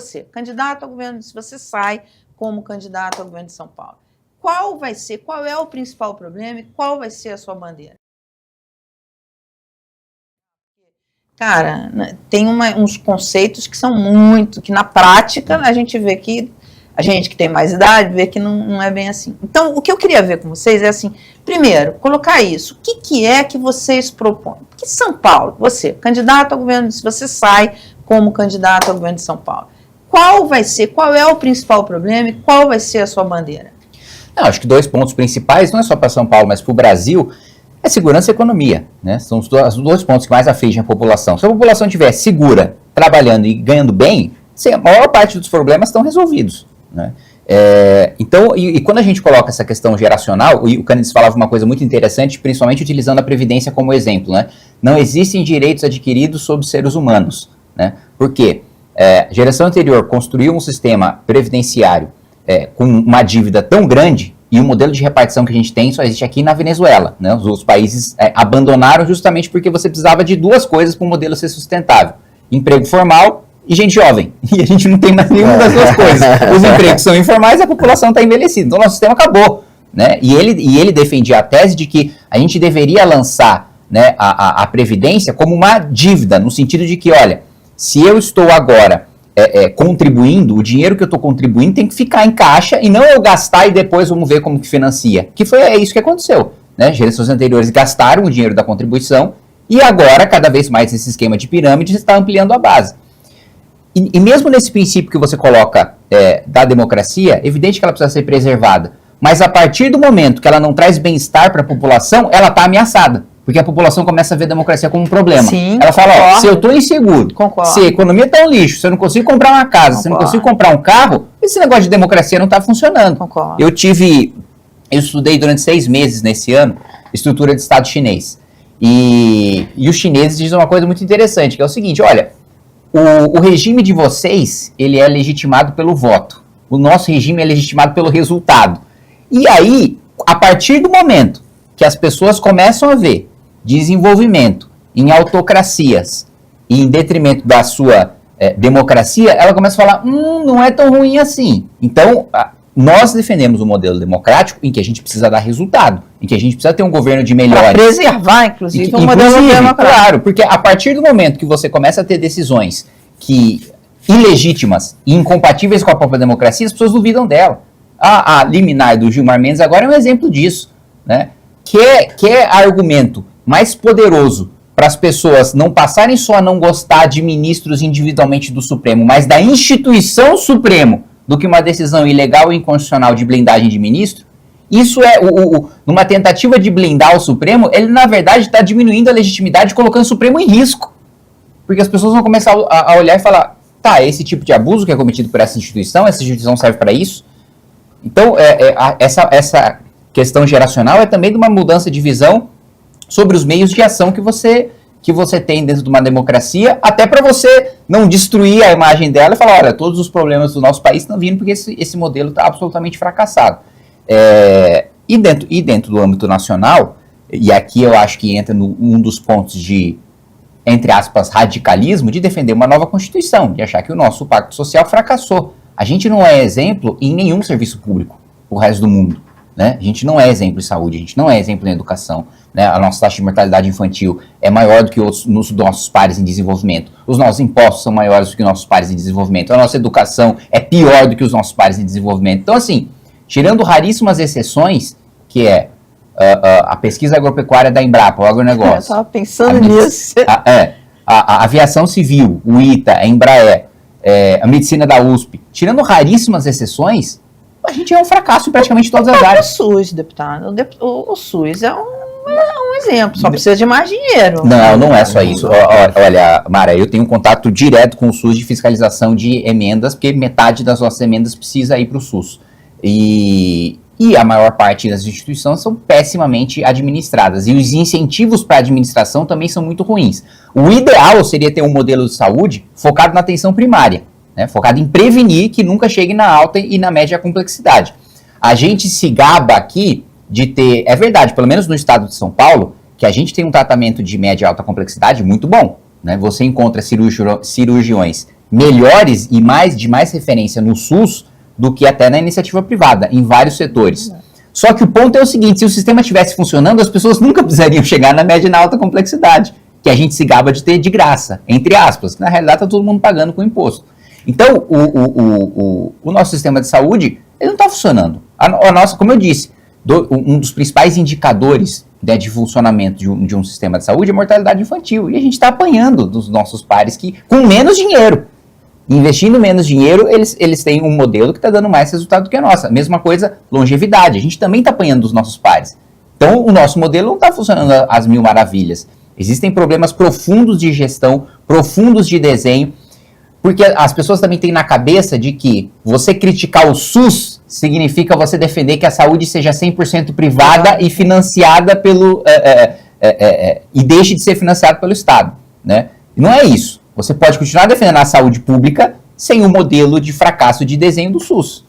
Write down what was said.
você, candidato ao governo, se você sai como candidato ao governo de São Paulo, qual é o principal problema e qual vai ser a sua bandeira? Cara, tem uns conceitos que são muito, que na prática a gente vê que, a gente que tem mais idade, vê que não é bem assim. Então, o que eu queria ver com vocês é assim, primeiro, colocar isso, o que é que vocês propõem? Porque São Paulo, você, candidato ao governo, se você sai como candidato ao governo de São Paulo, qual é o principal problema e qual vai ser a sua bandeira? Não, acho que 2 pontos principais, não é só para São Paulo, mas para o Brasil, é segurança e economia, né? São os 2 pontos que mais afligem a população. Se a população estiver segura, trabalhando e ganhando bem, a maior parte dos problemas estão resolvidos, né? Então, quando a gente coloca essa questão geracional, o Candice falava uma coisa muito interessante, principalmente utilizando a Previdência como exemplo, né? Não existem direitos adquiridos sobre seres humanos, né? Por quê? A geração anterior construiu um sistema previdenciário com uma dívida tão grande, e o modelo de repartição que a gente tem só existe aqui na Venezuela, né? Os outros países abandonaram justamente porque você precisava de 2 coisas para o modelo ser sustentável: emprego formal e gente jovem. E a gente não tem mais nenhuma das 2 coisas. Os empregos são informais e a população está envelhecida. Então, nosso sistema acabou, né? E ele defendia a tese de que a gente deveria lançar, né, a Previdência como uma dívida, no sentido de que, olha, se eu estou agora contribuindo, o dinheiro que eu estou contribuindo tem que ficar em caixa e não eu gastar e depois vamos ver como que financia. Que foi isso que aconteceu, né? Gerações anteriores gastaram o dinheiro da contribuição e agora, cada vez mais esse esquema de pirâmide está ampliando a base. E mesmo nesse princípio que você coloca da democracia, é evidente que ela precisa ser preservada, mas a partir do momento que ela não traz bem-estar para a população, ela está ameaçada. Porque a população começa a ver a democracia como um problema. Sim, ela fala, se eu estou inseguro, se a economia está um lixo, se eu não consigo comprar uma casa, se eu não consigo comprar um carro, esse negócio de democracia não está funcionando. Eu estudei durante 6 meses nesse ano, estrutura de Estado chinês. E os chineses dizem uma coisa muito interessante, que é o seguinte, olha, o regime de vocês, ele é legitimado pelo voto. O nosso regime é legitimado pelo resultado. E aí, a partir do momento que as pessoas começam a ver desenvolvimento em autocracias e em detrimento da sua democracia, ela começa a falar, não é tão ruim assim. Então, nós defendemos um modelo democrático em que a gente precisa dar resultado, em que a gente precisa ter um governo de melhores. Para preservar, inclusive, um modelo democrático. Claro, porque a partir do momento que você começa a ter decisões ilegítimas e incompatíveis com a própria democracia, as pessoas duvidam dela. A liminar do Gilmar Mendes agora é um exemplo disso, né? Quer argumento mais poderoso para as pessoas não passarem só a não gostar de ministros individualmente do Supremo, mas da instituição Supremo, do que uma decisão ilegal e inconstitucional de blindagem de ministro? Isso numa tentativa de blindar o Supremo, ele na verdade está diminuindo a legitimidade, colocando o Supremo em risco. Porque as pessoas vão começar a olhar e falar, tá, esse tipo de abuso que é cometido por essa instituição serve para isso? Então, essa questão geracional é também de uma mudança de visão sobre os meios de ação que você tem dentro de uma democracia, até para você não destruir a imagem dela e falar, olha, todos os problemas do nosso país estão vindo porque esse modelo está absolutamente fracassado. E dentro do âmbito nacional, e aqui eu acho que entra um dos pontos de, entre aspas, radicalismo, de defender uma nova Constituição, de achar que o nosso pacto social fracassou. A gente não é exemplo em nenhum serviço público, o resto do mundo, né? A gente não é exemplo em saúde, a gente não é exemplo em educação, né? A nossa taxa de mortalidade infantil é maior do que os nossos pares em desenvolvimento. Os nossos impostos são maiores do que os nossos pares em desenvolvimento. A nossa educação é pior do que os nossos pares em desenvolvimento. Então, assim, tirando raríssimas exceções, que é a pesquisa agropecuária da Embrapa, o agronegócio. Eu estava pensando nisso. A aviação civil, o ITA, a Embraer, a medicina da USP. Tirando raríssimas exceções, a gente é um fracasso em praticamente todas as áreas. O SUS, deputado. O SUS é um exemplo, só precisa de mais dinheiro. Não é só isso. Olha, Mara, eu tenho um contato direto com o SUS de fiscalização de emendas, porque metade das nossas emendas precisa ir para o SUS. E a maior parte das instituições são pessimamente administradas. E os incentivos para a administração também são muito ruins. O ideal seria ter um modelo de saúde focado na atenção primária, né? Focado em prevenir que nunca chegue na alta e na média complexidade. A gente se gaba aqui de ter, é verdade, pelo menos no estado de São Paulo, que a gente tem um tratamento de média e alta complexidade muito bom, né? Você encontra cirurgiões melhores e de mais referência no SUS do que até na iniciativa privada, em vários setores. Só que o ponto é o seguinte, se o sistema estivesse funcionando, as pessoas nunca precisariam chegar na média e na alta complexidade, que a gente se gaba de ter de graça, entre aspas, que na realidade está todo mundo pagando com imposto. Então, o nosso sistema de saúde, ele não está funcionando. A nossa, como eu disse, um dos principais indicadores, né, de funcionamento de um sistema de saúde é a mortalidade infantil. E a gente está apanhando dos nossos pares que, com menos dinheiro, investindo menos dinheiro, eles têm um modelo que está dando mais resultado do que a nossa. Mesma coisa, longevidade. A gente também está apanhando dos nossos pares. Então, o nosso modelo não está funcionando às mil maravilhas. Existem problemas profundos de gestão, profundos de desenho, porque as pessoas também têm na cabeça de que você criticar o SUS significa você defender que a saúde seja 100% privada e financiada pelo... e deixe de ser financiada pelo Estado, né? E não é isso. Você pode continuar defendendo a saúde pública sem o modelo de fracasso de desenho do SUS.